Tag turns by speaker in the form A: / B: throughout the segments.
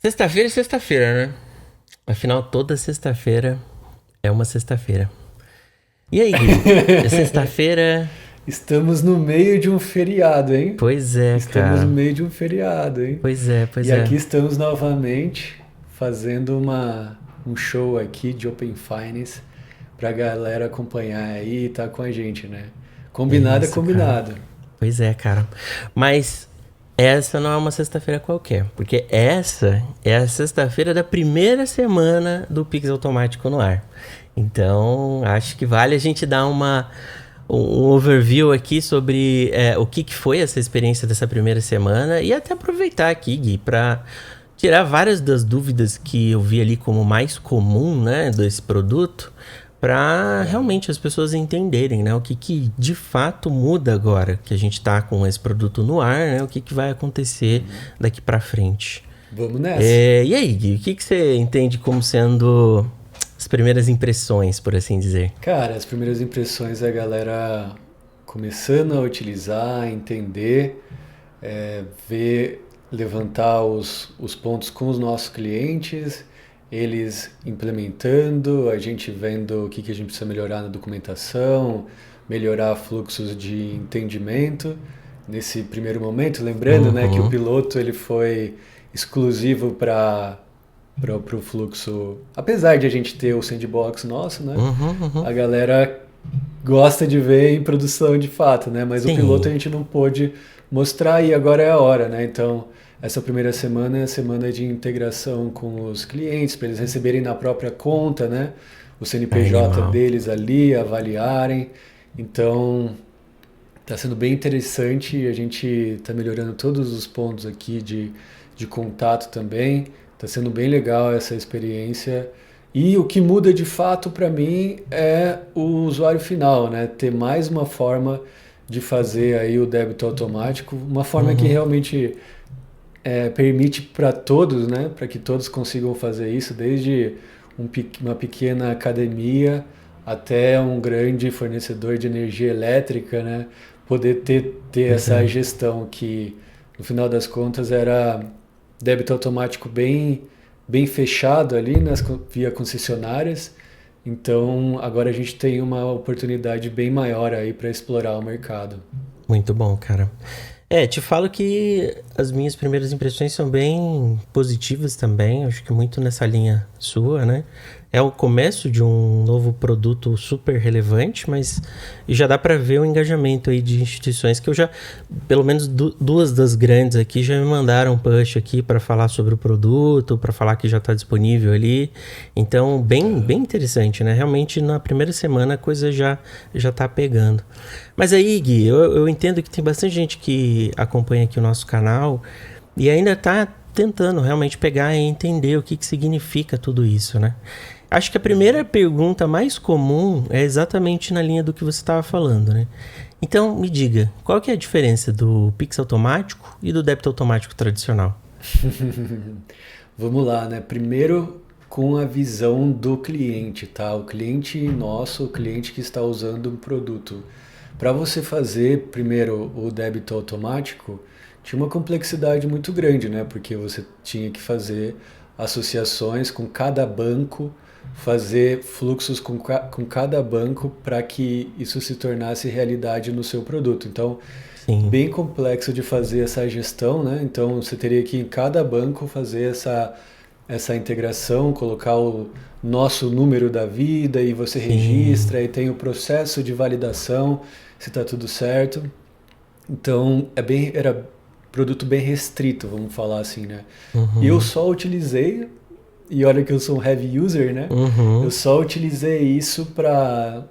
A: Sexta-feira é sexta-feira, né? Afinal, toda sexta-feira é uma sexta-feira. E aí, Gui? É sexta-feira?
B: Estamos no meio de um feriado, hein?
A: Pois é,
B: Estamos no
A: cara.
B: meio de um feriado, hein?
A: Pois é,
B: E
A: pois é.
B: aqui estamos novamente fazendo um show aqui de Open Finance pra galera acompanhar aí e tá com a gente, né?
A: É
B: Combinado é
A: isso, cara.
B: combinado.
A: Pois é, cara. Mas essa não é uma sexta-feira qualquer, porque essa é a sexta-feira da primeira semana do Pix Automático no ar. Então, acho que vale a gente dar um overview aqui sobre o que foi essa experiência dessa primeira semana e até aproveitar aqui, Gui, para tirar várias das dúvidas que eu vi ali como mais comum, né, desse produto, para
B: Claro.
A: realmente as pessoas entenderem, né, o que de fato muda agora que a gente está com esse produto no ar, né, o que vai acontecer daqui para frente.
B: Vamos nessa.
A: E aí, Gui, o que você entende como sendo as primeiras impressões, por assim dizer?
B: Cara, as primeiras impressões é a galera começando a utilizar, entender, ver, levantar os pontos com os nossos clientes, eles implementando, a gente vendo o que a gente precisa melhorar na documentação, melhorar fluxos de entendimento. Nesse primeiro momento, lembrando, né, que o
A: Uhum,
B: piloto ele foi exclusivo para o fluxo, apesar de a gente ter o sandbox nosso, né?
A: uhum, uhum.
B: A galera gosta de ver em produção de fato, né? Mas o piloto
A: Sim,
B: a gente não pôde mostrar e agora é a hora, né? Então, essa primeira semana é a semana de integração com os clientes, para eles receberem na própria conta, né? O CNPJ
A: animal.
B: deles ali, avaliarem. Então, está sendo bem interessante e a gente está melhorando todos os pontos aqui de contato também. Está sendo bem legal essa experiência. E o que muda de fato para mim é o usuário final, né? Ter mais uma forma de fazer aí o débito automático, uma forma que
A: Uhum.
B: realmente permite para todos, né? Para que todos consigam fazer isso, desde uma pequena academia até um grande fornecedor de energia elétrica, né? Poder ter
A: Pois
B: essa
A: é.
B: gestão que, no final das contas, era débito automático bem fechado ali via concessionárias. Então, agora a gente tem uma oportunidade bem maior aí para explorar o mercado.
A: Muito bom, cara. Te falo que as minhas primeiras impressões são bem positivas também, acho que muito nessa linha sua, né? É o começo de um novo produto super relevante, mas já dá para ver o engajamento aí de instituições que eu já, pelo menos duas das grandes aqui já me mandaram um push aqui para falar sobre o produto, para falar que já está disponível ali. Então, bem interessante, né? Realmente na primeira semana a coisa já tá pegando. Mas aí, Gui, eu entendo que tem bastante gente que acompanha aqui o nosso canal e ainda tá tentando realmente pegar e entender o que significa tudo isso, né? Acho que a primeira pergunta mais comum é exatamente na linha do que você estava falando, né? Então, me diga, qual que é a diferença do Pix automático e do débito automático tradicional?
B: Vamos lá, né? Primeiro com a visão do cliente, tá? O cliente nosso, o cliente que está usando um produto. Para você fazer primeiro o débito automático, tinha uma complexidade muito grande, né? Porque você tinha que fazer associações com cada banco, fazer fluxos com cada banco para que isso se tornasse realidade no seu produto. Então,
A: Sim,
B: bem complexo de fazer essa gestão, né? Então você teria que em cada banco fazer essa integração, colocar o nosso número da vida e você
A: sim.
B: registra e tem o processo de validação se está tudo certo. Então era produto bem restrito, vamos falar assim, né? E eu
A: Uhum,
B: só utilizei, e olha que eu sou um heavy user, né? Eu
A: uhum.
B: só utilizei isso para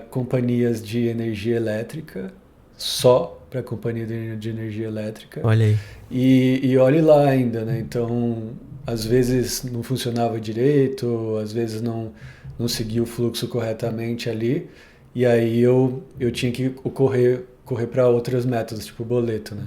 B: companhias de energia elétrica, só para companhia de energia elétrica.
A: Olha aí.
B: E olhe lá ainda, né? Então, às vezes não funcionava direito, às vezes não seguia o fluxo corretamente ali, e aí eu tinha que correr para outros métodos, tipo boleto, né?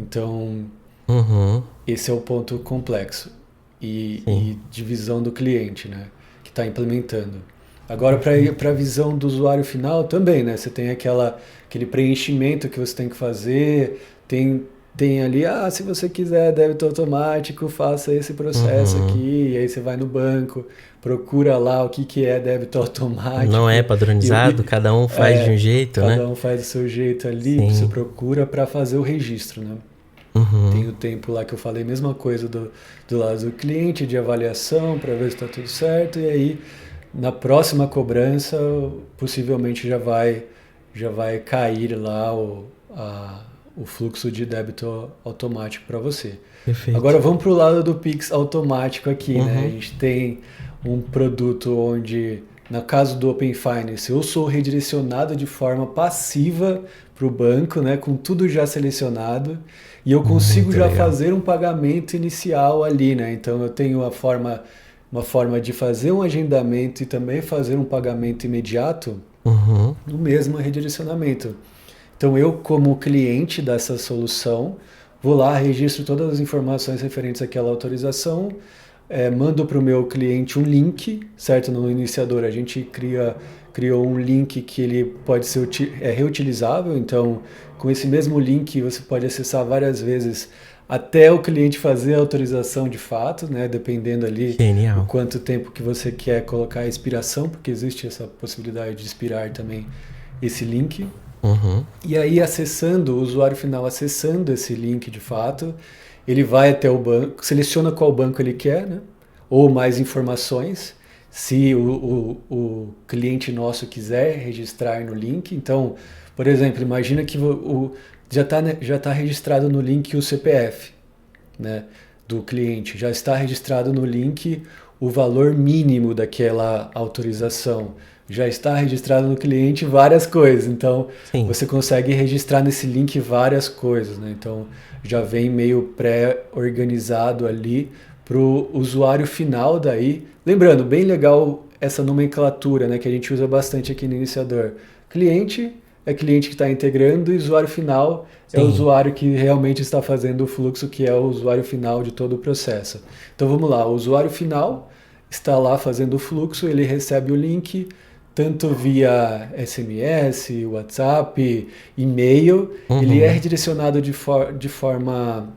B: Então,
A: Uhum,
B: esse é o ponto complexo
A: sim,
B: e divisão do cliente, né? Que está implementando. Agora, para
A: perfeito.
B: a visão do usuário final também, né? Você tem aquele preenchimento que você tem que fazer, tem tem ali, se você quiser débito automático, faça esse processo aqui, e aí você vai no banco, procura lá o que é débito automático.
A: Não é padronizado, cada um faz de um jeito, né?
B: Cada um faz do seu jeito ali,
A: Sim.
B: você procura para fazer o registro, né? Tem o tempo lá que eu falei, mesma coisa do lado do cliente, de avaliação, para ver se está tudo certo, e aí na próxima cobrança, possivelmente já vai cair lá o fluxo de débito automático para você.
A: Perfeito.
B: Agora vamos para o lado do Pix automático aqui, né? A gente tem um produto onde, no caso do Open Finance, eu sou redirecionado de forma passiva para o banco, né? Com tudo já selecionado, e eu consigo já fazer um pagamento inicial ali, né? Então eu tenho uma forma de fazer um agendamento e também fazer um pagamento imediato no mesmo redirecionamento. Então eu, como cliente dessa solução, vou lá, registro todas as informações referentes àquela autorização, mando para o meu cliente um link, certo? No iniciador a gente criou um link que ele pode ser reutilizável, então com esse mesmo link você pode acessar várias vezes até o cliente fazer a autorização de fato, né? Dependendo ali o quanto tempo que você quer colocar a expiração, porque existe essa possibilidade de expirar também esse link. E aí o usuário final acessando esse link de fato, ele vai até o banco, seleciona qual banco ele quer, né? Ou mais informações, se o cliente nosso quiser registrar no link. Então, por exemplo, imagina que já está registrado no link o CPF, né, do cliente, já está registrado no link o valor mínimo daquela autorização, já está registrado no cliente várias coisas, então você consegue registrar nesse link várias coisas, né? Então já vem meio pré-organizado ali para o usuário final daí. Lembrando, bem legal essa nomenclatura, né, que a gente usa bastante aqui no iniciador. Cliente é cliente que está integrando, e usuário final é o usuário que realmente está fazendo o fluxo, que é o usuário final de todo o processo. Então vamos lá, o usuário final está lá fazendo o fluxo, ele recebe o link, tanto via SMS, WhatsApp, e-mail, ele é redirecionado de forma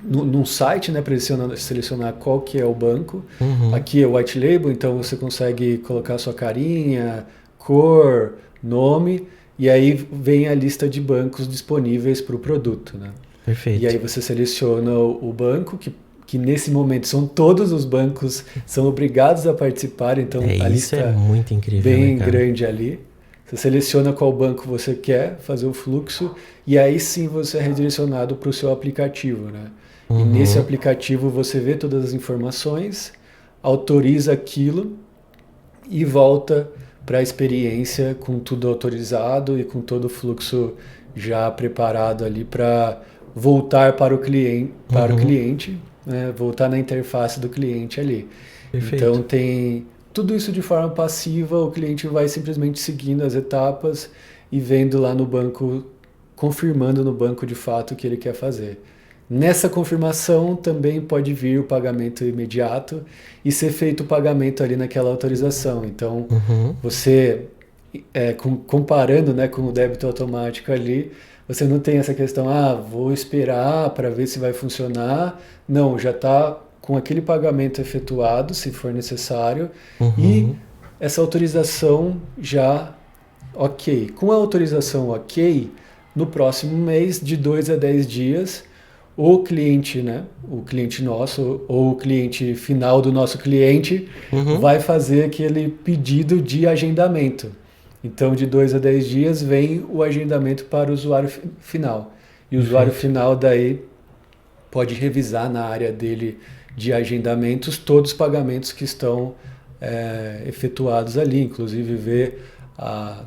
B: num site, né, para selecionar qual que é o banco. Aqui é o White Label, então você consegue colocar sua carinha, cor, nome, e aí vem a lista de bancos disponíveis para o produto, né?
A: Perfeito.
B: E aí você seleciona o banco, que nesse momento são todos os bancos, são obrigados a participar, então a lista
A: é muito incrível,
B: bem
A: né,
B: grande ali. Você seleciona qual banco você quer fazer o fluxo, e aí sim você é redirecionado para o seu aplicativo, né? E nesse aplicativo você vê todas as informações, autoriza aquilo e volta para a experiência com tudo autorizado e com todo o fluxo já preparado ali para voltar para o cliente, né? Voltar na interface do cliente ali.
A: Perfeito.
B: Então tem tudo isso de forma passiva, o cliente vai simplesmente seguindo as etapas e vendo lá no banco, confirmando no banco de fato o que ele quer fazer. Nessa confirmação também pode vir o pagamento imediato e ser feito o pagamento ali naquela autorização. Então, você, comparando, né, com o débito automático ali, você não tem essa questão, vou esperar para ver se vai funcionar. Não, já está com aquele pagamento efetuado, se for necessário, e essa autorização já ok. Com a autorização ok, no próximo mês, de 2 a 10 dias, o cliente, né, o cliente nosso, ou o cliente final do nosso cliente, vai fazer aquele pedido de agendamento. Então, de 2 a 10 dias, vem o agendamento para o usuário final. E o usuário final daí pode revisar na área dele de agendamentos todos os pagamentos que estão efetuados ali, inclusive ver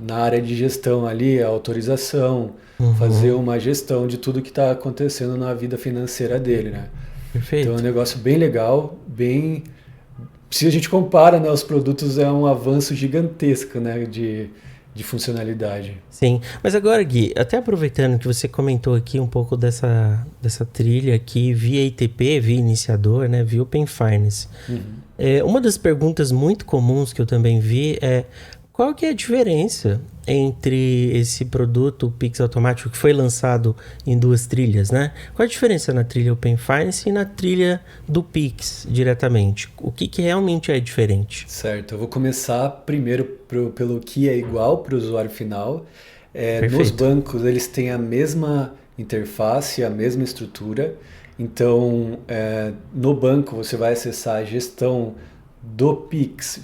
B: na área de gestão ali a autorização, fazer uma gestão de tudo que está acontecendo na vida financeira dele, né?
A: Perfeito.
B: Então é um negócio bem legal, bem... Se a gente compara, né, os produtos, é um avanço gigantesco, né, de funcionalidade.
A: Sim, mas agora, Gui, até aproveitando que você comentou aqui um pouco dessa trilha aqui via ITP, via iniciador, né, via Open Finance. Uma das perguntas muito comuns que eu também vi é qual que é a diferença entre esse produto, o Pix automático, que foi lançado em 2 trilhas, né? Qual a diferença na trilha Open Finance e na trilha do Pix diretamente? O que realmente é diferente?
B: Certo, eu vou começar primeiro pelo que é igual para o usuário final. Nos
A: Perfeito.
B: bancos, eles têm a mesma interface, a mesma estrutura. Então, no banco, você vai acessar a gestão do Pix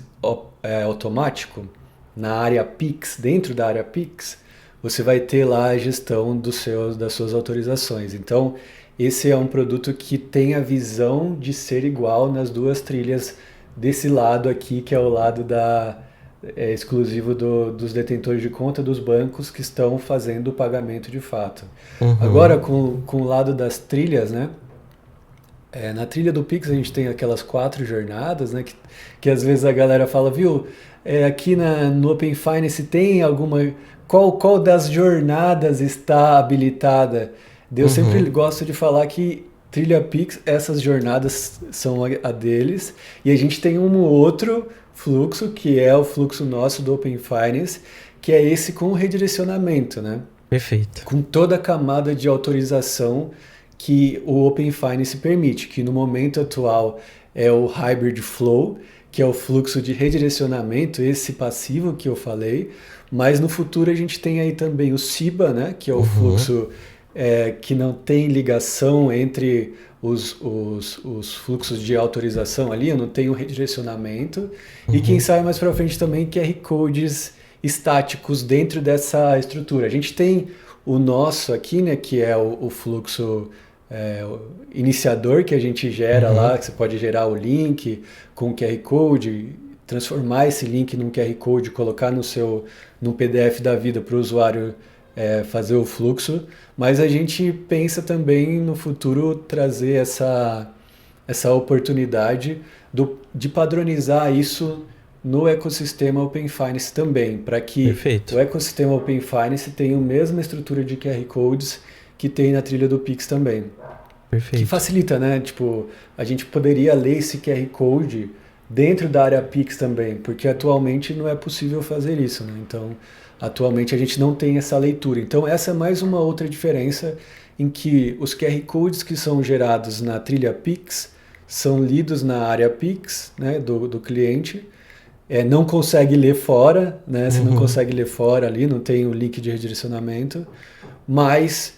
B: automático. Na área Pix, dentro da área Pix, você vai ter lá a gestão das suas autorizações. Então, esse é um produto que tem a visão de ser igual nas duas trilhas desse lado aqui, que é o lado exclusivo dos detentores de conta dos bancos que estão fazendo o pagamento de fato. Agora,
A: Uhum.
B: com o lado das trilhas, né? Na trilha do Pix a gente tem aquelas 4 jornadas, né? Que às vezes a galera fala, viu, aqui no Open Finance tem alguma. Qual das jornadas está habilitada? Eu sempre
A: Uhum.
B: gosto de falar que trilha Pix, essas jornadas são a deles, e a gente tem um outro fluxo, que é o fluxo nosso do Open Finance, que é esse com redirecionamento, né?
A: Perfeito.
B: Com toda a camada de autorização que o Open Finance permite, que no momento atual é o Hybrid Flow, que é o fluxo de redirecionamento, esse passivo que eu falei, mas no futuro a gente tem aí também o CIBA, né, que é o
A: Uhum.
B: fluxo que não tem ligação entre os fluxos de autorização ali, eu não tenho redirecionamento, e quem
A: Uhum.
B: sabe mais para frente também QR Codes estáticos dentro dessa estrutura. A gente tem o nosso aqui, né, que é o fluxo o iniciador que a gente gera
A: Uhum.
B: lá, que você pode gerar o link com o QR Code, transformar esse link num QR Code, colocar no PDF da vida para o usuário fazer o fluxo, mas a gente pensa também no futuro trazer essa oportunidade de padronizar isso no ecossistema Open Finance também, para que o
A: Perfeito.
B: ecossistema Open Finance tenha a mesma estrutura de QR Codes que tem na trilha do Pix também. Que
A: Perfeito.
B: facilita, né? Tipo, a gente poderia ler esse QR Code dentro da área Pix também, porque atualmente não é possível fazer isso, né? Então, atualmente a gente não tem essa leitura. Então, essa é mais uma outra diferença em que os QR Codes que são gerados na trilha Pix são lidos na área Pix, né, do cliente. Não consegue ler fora, né? Você não
A: Uhum.
B: consegue ler fora ali, não tem o link de redirecionamento, mas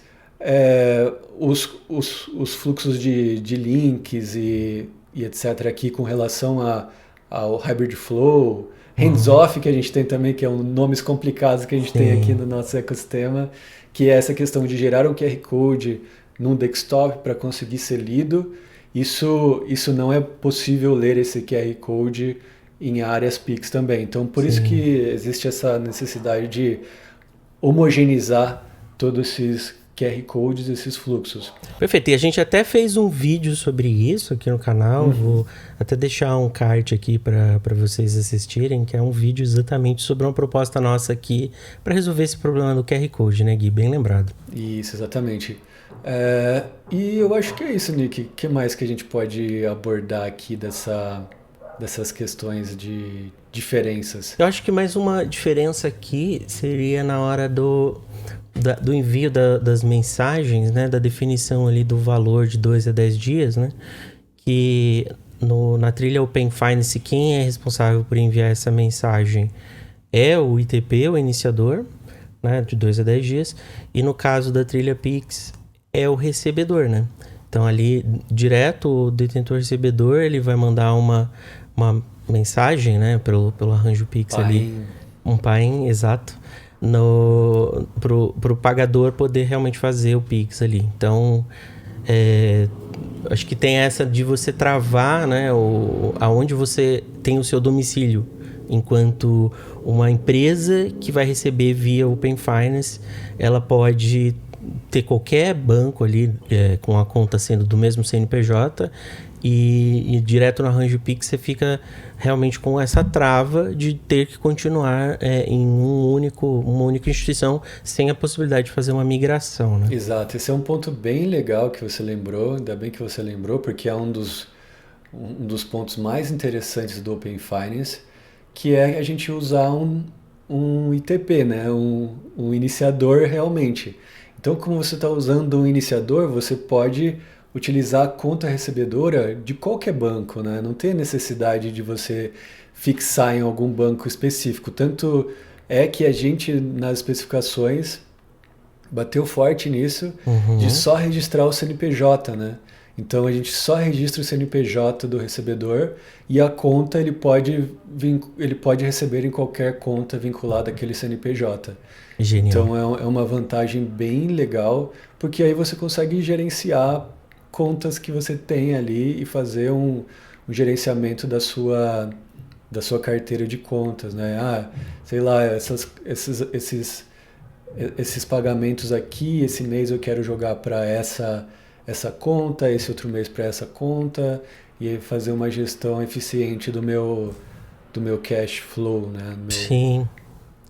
B: os fluxos de links e etc. aqui com relação ao Hybrid Flow,
A: Uhum.
B: Hands-off que a gente tem também, que é um nomes complicados que a gente tem aqui
A: Sim.
B: no nosso ecossistema, que é essa questão de gerar um QR Code num desktop para conseguir ser lido. Isso não é possível ler esse QR Code em áreas Pix também. Então, por isso que
A: Sim.
B: existe essa necessidade de homogeneizar todos esses QR Codes, esses fluxos.
A: Perfeito. E a gente até fez um vídeo sobre isso aqui no canal. Vou até deixar um card aqui para vocês assistirem, que é um vídeo exatamente sobre uma proposta nossa aqui para resolver esse problema do QR Code, né, Gui? Bem lembrado.
B: Isso, exatamente. E eu acho que é isso, Nick. O que mais que a gente pode abordar aqui dessas questões de diferenças?
A: Eu acho que mais uma diferença aqui seria na hora do envio das mensagens, né? Da definição ali do valor de 2 a 10 dias, né? Que na trilha Open Finance, quem é responsável por enviar essa mensagem é o ITP, o iniciador, né? De 2 a 10 dias. E no caso da trilha Pix, é o recebedor, né? Então ali, direto, o detentor recebedor, ele vai mandar uma mensagem, né? Pelo arranjo Pix ali,
B: Paim.
A: um PAIN, exato, pro pagador poder realmente fazer o Pix ali. Então, acho que tem essa de você travar, né, aonde você tem o seu domicílio, enquanto uma empresa que vai receber via Open Finance, ela pode ter qualquer banco ali com a conta sendo do mesmo CNPJ e direto no arranjo Pix você fica realmente com essa trava de ter que continuar em uma única instituição sem a possibilidade de fazer uma migração, né?
B: Exato, esse é um ponto bem legal que você lembrou, ainda bem que você lembrou, porque é um dos pontos mais interessantes do Open Finance, que é a gente usar um ITP, né? Um iniciador realmente. Então, como você está usando um iniciador, você pode utilizar a conta recebedora de qualquer banco, né? Não tem necessidade de você fixar em algum banco específico. Tanto é que a gente, nas especificações, bateu forte nisso de
A: Uhum.
B: só registrar o CNPJ, né? Então a gente só registra o CNPJ do recebedor e a conta ele pode receber em qualquer conta vinculada àquele CNPJ.
A: Genial.
B: Então é uma vantagem bem legal, porque aí você consegue gerenciar contas que você tem ali e fazer um gerenciamento da sua carteira de contas, né? Ah, sei lá, esses pagamentos aqui, esse mês eu quero jogar para essa conta, esse outro mês para essa conta, e aí fazer uma gestão eficiente do meu cash flow, né? Do
A: Sim.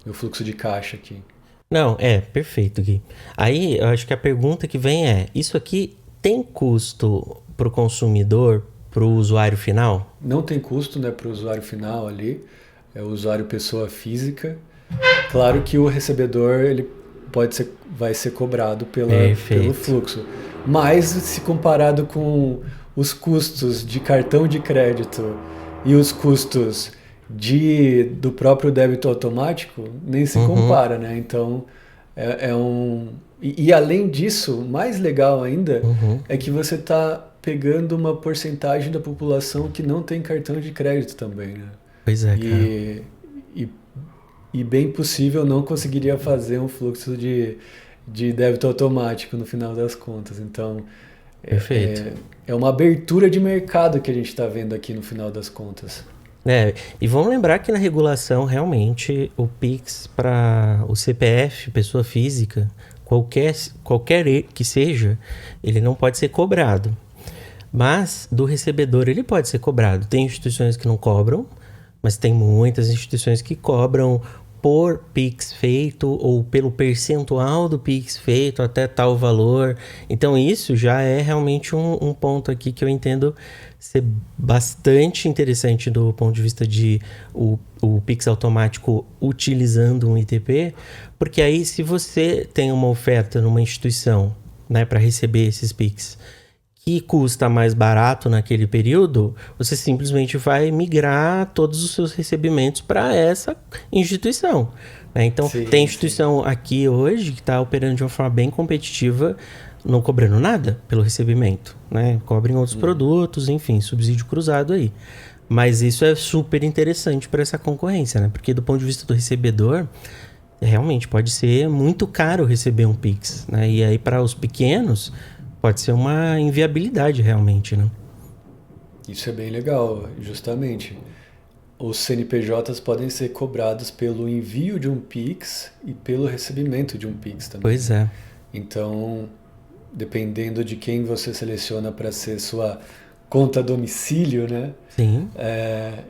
B: meu fluxo de caixa aqui.
A: Não, perfeito, Gui. Aí, eu acho que a pergunta que vem é: isso aqui tem custo para o consumidor, para o usuário final?
B: Não tem custo, né, para o usuário final ali, é o usuário pessoa física. Claro que o recebedor ele vai ser cobrado pelo
A: Perfeito.
B: fluxo, mas se comparado com os custos de cartão de crédito e os custos do próprio débito automático, nem se
A: Uhum,
B: compara, né? Então é um e além disso, mais legal ainda
A: uhum.
B: é que você está pegando uma porcentagem da população que não tem cartão de crédito também, né?
A: Pois é, cara.
B: E, e, e bem possível não conseguiria fazer um fluxo de débito automático no final das contas. Então, é,
A: Perfeito.
B: é, é uma abertura de mercado que a gente está vendo aqui no final das contas.
A: E vamos lembrar que na regulação, realmente, o Pix para o CPF, pessoa física, qualquer que seja, ele não pode ser cobrado. Mas do recebedor ele pode ser cobrado. Tem instituições que não cobram, mas tem muitas instituições que cobram por Pix feito ou pelo percentual do Pix feito até tal valor. Então isso já é realmente um ponto aqui que eu entendo ser bastante interessante do ponto de vista de o Pix automático utilizando um ITP, porque aí se você tem uma oferta numa instituição, né, para receber esses Pix que custa mais barato naquele período, você simplesmente vai migrar todos os seus recebimentos para essa instituição. Né? Então, tem
B: Sim, sim.
A: instituição aqui hoje que está operando de uma forma bem competitiva, não cobrando nada pelo recebimento. Né? Cobrem outros produtos, enfim, subsídio cruzado aí. Mas isso é super interessante para essa concorrência, né? Porque do ponto de vista do recebedor, realmente pode ser muito caro receber um Pix, né? E aí para os pequenos pode ser uma inviabilidade realmente, né?
B: Isso é bem legal, justamente. Os CNPJs podem ser cobrados pelo envio de um Pix e pelo recebimento de um Pix também,
A: Pois
B: né?
A: é.
B: Então, dependendo de quem você seleciona para ser sua conta domicílio, né?
A: Sim.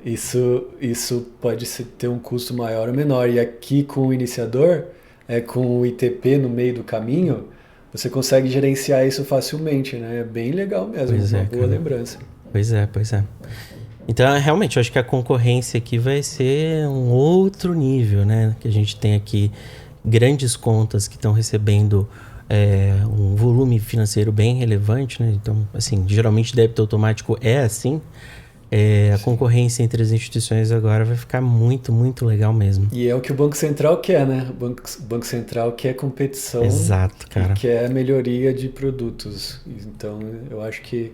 B: Isso pode ter um custo maior ou menor. E aqui com o iniciador, com o ITP no meio do caminho, você consegue gerenciar isso facilmente, né? É bem legal mesmo,
A: Pois
B: uma
A: é,
B: boa
A: cara.
B: lembrança.
A: Pois é, pois é. Então, realmente, eu acho que a concorrência aqui vai ser um outro nível, né? Que a gente tem aqui grandes contas que estão recebendo um volume financeiro bem relevante, né? Então, assim, geralmente débito automático é assim. A
B: Sim.
A: concorrência entre as instituições agora vai ficar muito, muito legal mesmo.
B: E é o que o Banco Central quer, né? O Banco Central quer competição
A: Exato,
B: e
A: cara.
B: quer melhoria de produtos. Então, eu acho que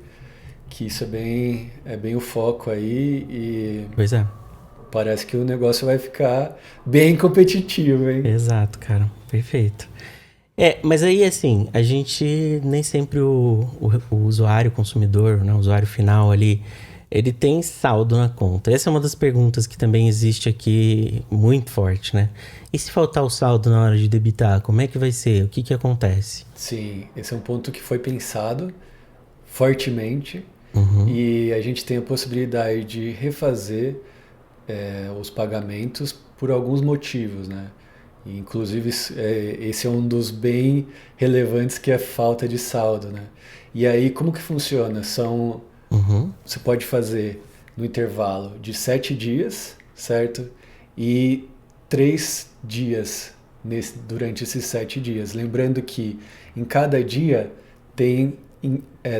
B: isso é bem o foco aí e
A: Pois é.
B: parece que o negócio vai ficar bem competitivo, hein?
A: Exato, cara. Perfeito. Mas aí, assim, a gente nem sempre o usuário, o consumidor, né, o usuário final ali, ele tem saldo na conta. Essa é uma das perguntas que também existe aqui muito forte, né? E se faltar o saldo na hora de debitar, como é que vai ser? O que que acontece?
B: Sim, esse é um ponto que foi pensado fortemente
A: Uhum,
B: e a gente tem a possibilidade de refazer os pagamentos por alguns motivos, né? E, inclusive, esse é um dos bem relevantes que é a falta de saldo, né? E aí, como que funciona?
A: uhum,
B: Você pode fazer no intervalo de 7 dias, certo? E 3 dias durante esses 7 dias. Lembrando que em cada dia tem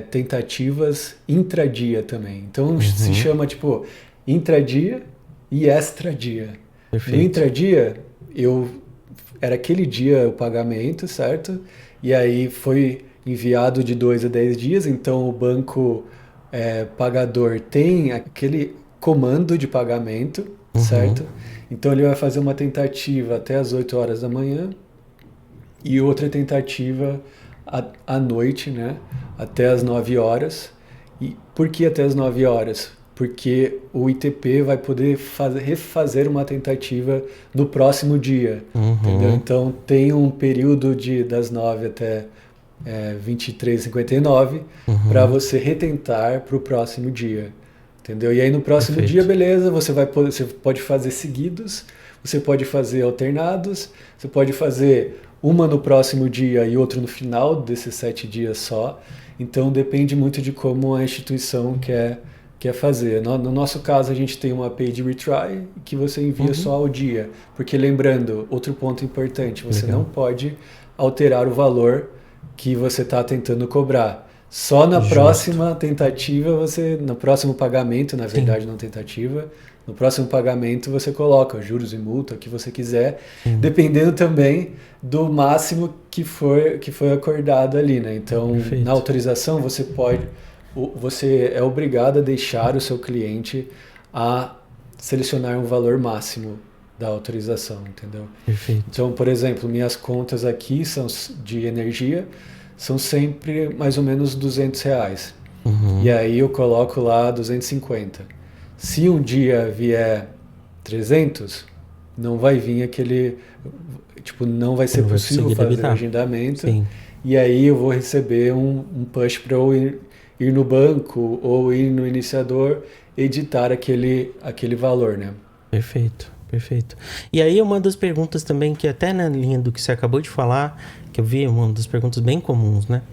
B: tentativas intradia também. Então se chama tipo intradia e extra-dia.
A: Perfeito.
B: No intradia, era aquele dia o pagamento, certo? E aí foi enviado de 2 a 10 dias, então o banco pagador tem aquele comando de pagamento, certo? Então ele vai fazer uma tentativa até as 8 horas da manhã e outra tentativa à noite, né? Até as 9 horas. E por que até as 9 horas? Porque o ITP vai poder refazer uma tentativa no próximo dia, entendeu? Então tem um período das 9 até 23h59 para você retentar para o próximo dia, entendeu? E aí no próximo
A: Perfeito.
B: dia, beleza, você pode fazer seguidos, você pode fazer alternados, você pode fazer uma no próximo dia e outra no final desses 7 dias só. Então depende muito de como a instituição quer fazer. No nosso caso, a gente tem uma paid retry que você envia só ao dia. Porque lembrando, outro ponto importante, você não pode alterar o valor que você está tentando cobrar. Só na próxima tentativa, no próximo pagamento, na verdade, não tentativa, no próximo pagamento você coloca juros e multa, o que você quiser, dependendo também do máximo que foi acordado ali, né? Então, na autorização, você é obrigado a deixar o seu cliente a selecionar um valor máximo da autorização, entendeu?
A: Perfeito.
B: Então, por exemplo, minhas contas aqui são de energia, são sempre mais ou menos R$200. E aí eu coloco lá 250. Se um dia vier 300, não vai vir não vai ser possível fazer o agendamento.
A: Sim.
B: E aí eu vou receber um push para eu ir no banco ou ir no iniciador, editar aquele valor, né?
A: Perfeito. E aí uma das perguntas também, que até na linha do que você acabou de falar, que eu vi, uma das perguntas bem comuns, né?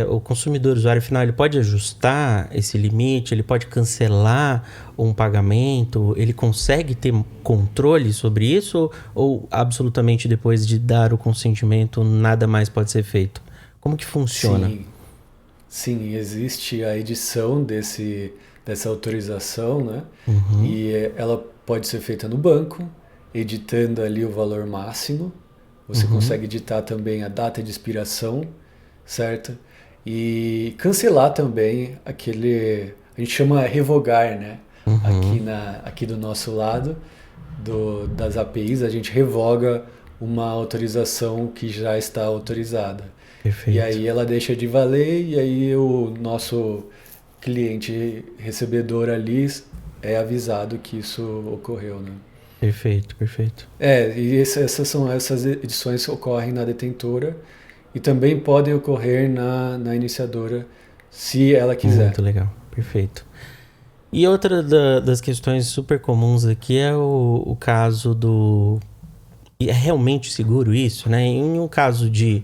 A: O consumidor, o usuário final, ele pode ajustar esse limite, ele pode cancelar um pagamento, ele consegue ter controle sobre isso ou absolutamente depois de dar o consentimento nada mais pode ser feito? Como que funciona?
B: Sim, existe a edição dessa autorização, né? E ela pode ser feita no banco, editando ali o valor máximo. Você consegue editar também a data de expiração, certo? E cancelar também a gente chama revogar, né? Aqui do nosso lado, das APIs, a gente revoga uma autorização que já está autorizada.
A: Perfeito.
B: E aí ela deixa de valer e aí o nosso cliente recebedor ali é avisado que isso ocorreu, né?
A: Perfeito.
B: E essas edições ocorrem na detentora e também podem ocorrer na iniciadora, se ela quiser.
A: Muito legal, perfeito. E outra das questões super comuns aqui é o caso do... E é realmente seguro isso, né? Em um caso de,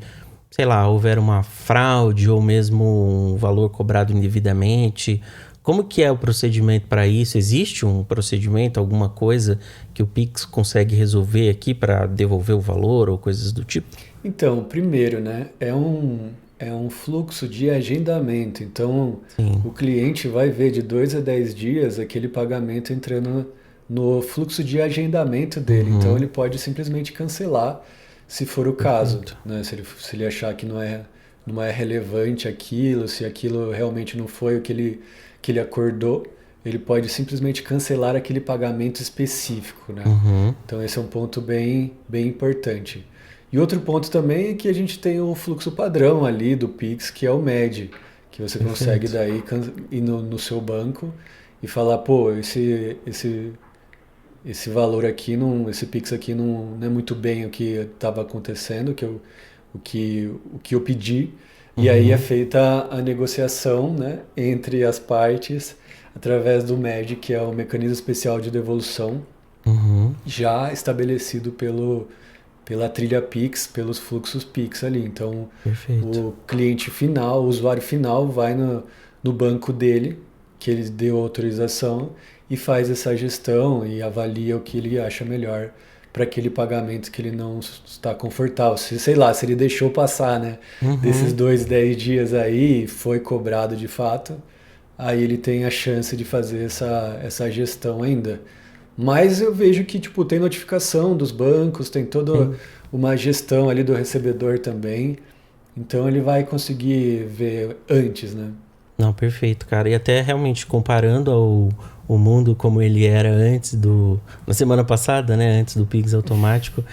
A: sei lá, houver uma fraude ou mesmo um valor cobrado indevidamente, como que é o procedimento para isso? Existe um procedimento, alguma coisa que o Pix consegue resolver aqui para devolver o valor ou coisas do tipo?
B: Então, primeiro, né, é um fluxo de agendamento. Então, o cliente vai ver de 2 a 10 dias aquele pagamento entrando no fluxo de agendamento dele. Então, ele pode simplesmente cancelar, se for o caso, né? Se ele achar que não é relevante aquilo, se aquilo realmente não foi o que ele acordou, ele pode simplesmente cancelar aquele pagamento específico, né? Então esse é um ponto bem, bem importante. E outro ponto também é que a gente tem o fluxo padrão ali do Pix, que é o MED, que você consegue daí ir no seu banco e falar, pô, esse valor aqui, esse Pix aqui não é muito bem o que estava acontecendo, o que eu pedi. E aí é feita a negociação, né, entre as partes através do MED, que é o Mecanismo Especial de Devolução, já estabelecido pela trilha Pix, pelos fluxos Pix ali. Então, o cliente final, o usuário final, vai no banco dele, que ele deu autorização, e faz essa gestão e avalia o que ele acha melhor para aquele pagamento que ele não está confortável. Sei lá, se ele deixou passar, né? Desses 10 dias aí, foi cobrado de fato, aí ele tem a chance de fazer essa gestão ainda. Mas eu vejo que tipo, tem notificação dos bancos, tem toda uma gestão ali do recebedor também. Então ele vai conseguir ver antes, né?
A: Não, perfeito, cara. E até realmente comparando o mundo como ele era na semana passada, né? Antes do Pix automático,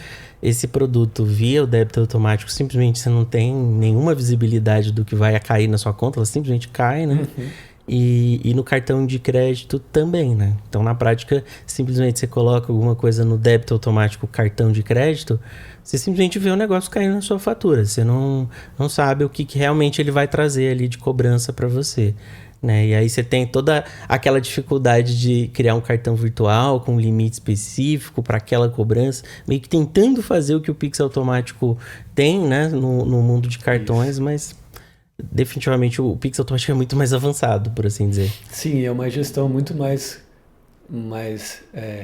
A: esse produto via o débito automático, simplesmente você não tem nenhuma visibilidade do que vai cair na sua conta, ela simplesmente cai, né? E no cartão de crédito também, né? Então, na prática, simplesmente você coloca alguma coisa no débito automático, cartão de crédito, você simplesmente vê o negócio caindo na sua fatura. Você não sabe o que realmente ele vai trazer ali de cobrança para você, né? E aí você tem toda aquela dificuldade de criar um cartão virtual com um limite específico para aquela cobrança, meio que tentando fazer o que o Pix automático tem, né? No mundo de cartões, mas definitivamente o Pix automático é muito mais avançado, por assim dizer.
B: Sim, é uma gestão muito mais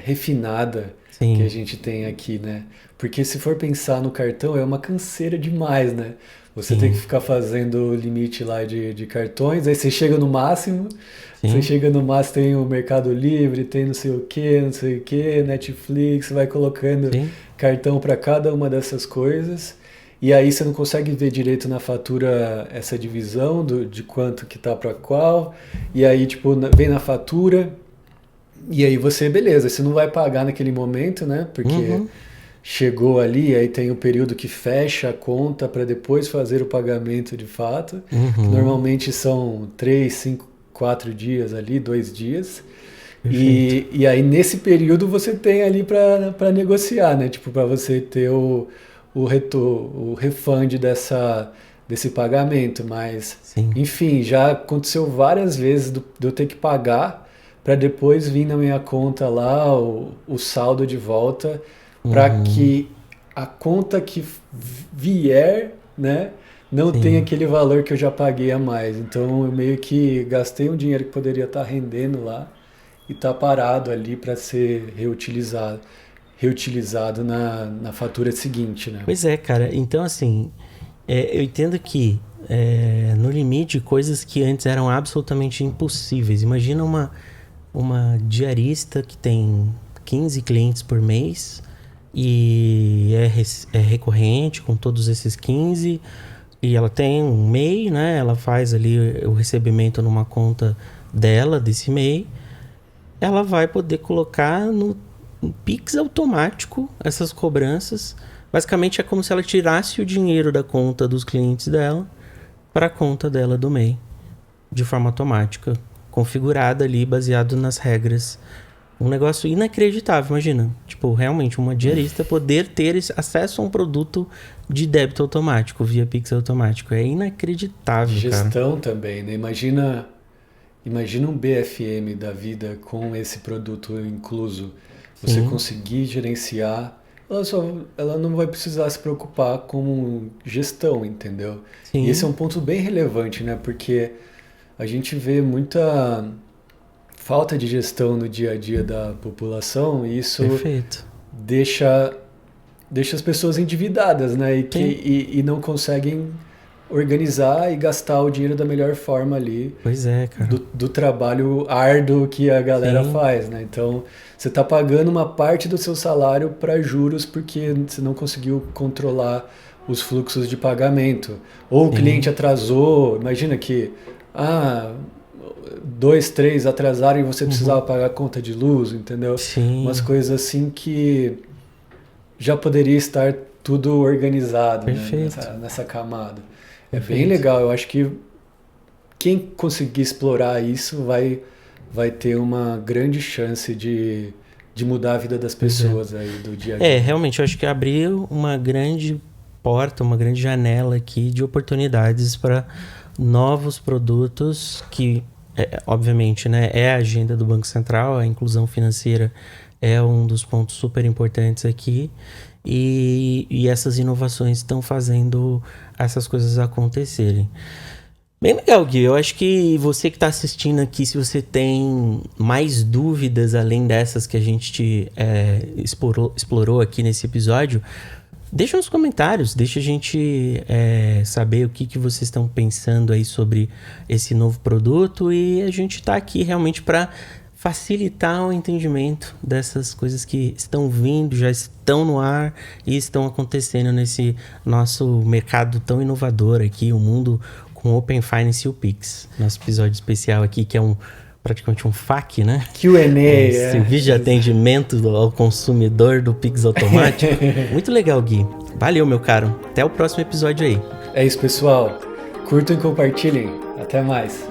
B: refinada que a gente tem aqui, né? Porque se for pensar no cartão, é uma canseira demais, né? Você tem que ficar fazendo o limite lá de cartões, aí você chega no máximo, tem o Mercado Livre, tem não sei o que, Netflix, vai colocando cartão para cada uma dessas coisas, e aí você não consegue ver direito na fatura essa divisão de quanto que tá para qual, e aí tipo, vem na fatura, e aí beleza, você não vai pagar naquele momento, né? Porque chegou ali, aí tem o período que fecha a conta para depois fazer o pagamento de fato, que normalmente são 3, 5, 4 dias ali, 2 dias. E aí nesse período você tem ali para negociar, né? Tipo, para você ter o refund desse pagamento. Mas, enfim, já aconteceu várias vezes de eu ter que pagar para depois vir na minha conta lá o saldo de volta, para que a conta que vier, né, não tenha aquele valor que eu já paguei a mais. Então eu meio que gastei um dinheiro que poderia estar rendendo lá e tá parado ali para ser reutilizado na fatura seguinte, né?
A: Pois é, cara. Então, assim, eu entendo que no limite, coisas que antes eram absolutamente impossíveis. Imagina uma diarista que tem 15 clientes por mês e é recorrente com todos esses 15, e ela tem um MEI, né? Ela faz ali o recebimento numa conta dela, desse MEI. Ela vai poder colocar no Pix automático essas cobranças. Basicamente é como se ela tirasse o dinheiro da conta dos clientes dela para a conta dela do MEI, de forma automática, configurada ali, baseado nas regras. Um negócio inacreditável, imagina. Tipo, realmente, uma diarista poder ter acesso a um produto de débito automático, via Pix automático. É inacreditável,
B: Gestão
A: cara.
B: também, né? Imagina um BFM da vida com esse produto incluso. Você conseguir gerenciar, ela não vai precisar se preocupar com gestão, entendeu? E esse é um ponto bem relevante, né? Porque a gente vê muita falta de gestão no dia a dia da população, e isso deixa as pessoas endividadas, né? E não conseguem organizar e gastar o dinheiro da melhor forma ali.
A: Pois é, cara.
B: Do trabalho árduo que a galera faz, né? Então, você está pagando uma parte do seu salário para juros porque você não conseguiu controlar os fluxos de pagamento. Ou o cliente atrasou, imagina que 2, 3 atrasaram e você precisava pagar a conta de luz, entendeu? Umas coisas assim que já poderia estar tudo organizado, né? nessa camada. É bem legal, eu acho que quem conseguir explorar isso vai ter uma grande chance de mudar a vida das pessoas aí do dia a dia.
A: Realmente, eu acho que abriu uma grande porta, uma grande janela aqui de oportunidades para novos produtos que, obviamente, né, é a agenda do Banco Central, a inclusão financeira é um dos pontos super importantes aqui. E essas inovações estão fazendo essas coisas acontecerem. Bem legal, Gui. Eu acho que você que está assistindo aqui, se você tem mais dúvidas além dessas que a gente explorou aqui nesse episódio, deixa nos comentários, deixa a gente saber o que vocês estão pensando aí sobre esse novo produto, e a gente está aqui realmente para facilitar o entendimento dessas coisas que estão vindo, já estão no ar e estão acontecendo nesse nosso mercado tão inovador aqui, o mundo com o Open Finance e o Pix. Nosso episódio especial aqui, que é praticamente um FAQ, né?
B: Q&A.
A: Serviço de atendimento ao consumidor do Pix automático. Muito legal, Gui. Valeu, meu caro. Até o próximo episódio aí.
B: É isso, pessoal. Curtam e compartilhem. Até mais.